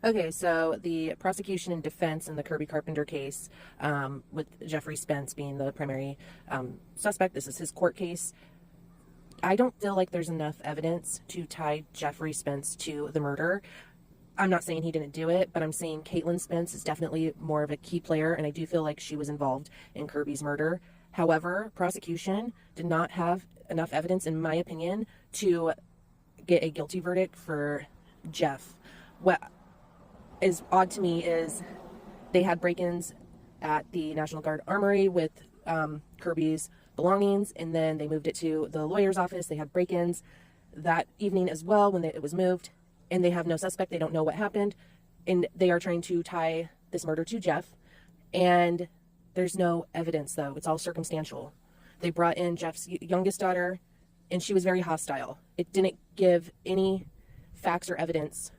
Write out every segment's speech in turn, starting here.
Okay, so the prosecution and defense in the Kirby Carpenter case, with Jeffrey Spence being the primary suspect, this is his court case. I don't feel like there's enough evidence to tie Jeffrey Spence to the murder. I'm not saying he didn't do it, but I'm saying Caitlin Spence is definitely more of a key player, and I do feel like she was involved in Kirby's murder. However, prosecution did not have enough evidence, in my opinion, to get a guilty verdict for Jeff. What is odd to me is they had break-ins at the National Guard Armory with Kirby's belongings, and then they moved it to the lawyer's office. They had break-ins that evening as well when it was moved, and they have no suspect. They don't know what happened, and they are trying to tie this murder to Jeff, and there's no evidence, though. It's all circumstantial. They brought in Jeff's youngest daughter, and she was very hostile. It didn't give any facts or evidence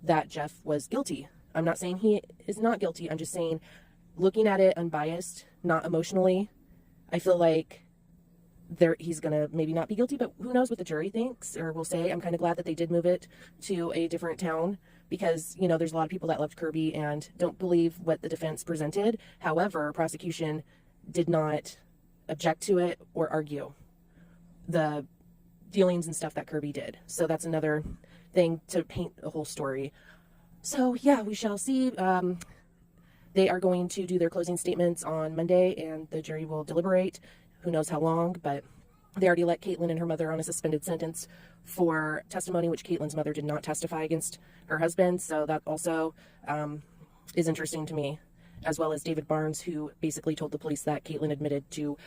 that Jeff was guilty. I'm not saying he is not guilty. I'm just saying, looking at it unbiased, not emotionally, I feel like he's gonna maybe not be guilty, but who knows what the jury thinks or will say. I'm kind of glad that they did move it to a different town because, you know, there's a lot of people that loved Kirby and don't believe what the defense presented. However, prosecution did not object to it or argue the dealings and stuff that Kirby did. So that's another thing to paint a whole story. So yeah, we shall see. They are going to do their closing statements on Monday, and the jury will deliberate. Who knows how long, but they already let Caitlin and her mother on a suspended sentence for testimony, which Caitlin's mother did not testify against her husband. So that also is interesting to me, as well as David Barnes, who basically told the police that Caitlin admitted to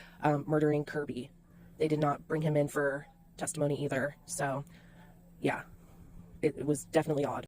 murdering Kirby. They did not bring him in for testimony either. So yeah, it was definitely odd.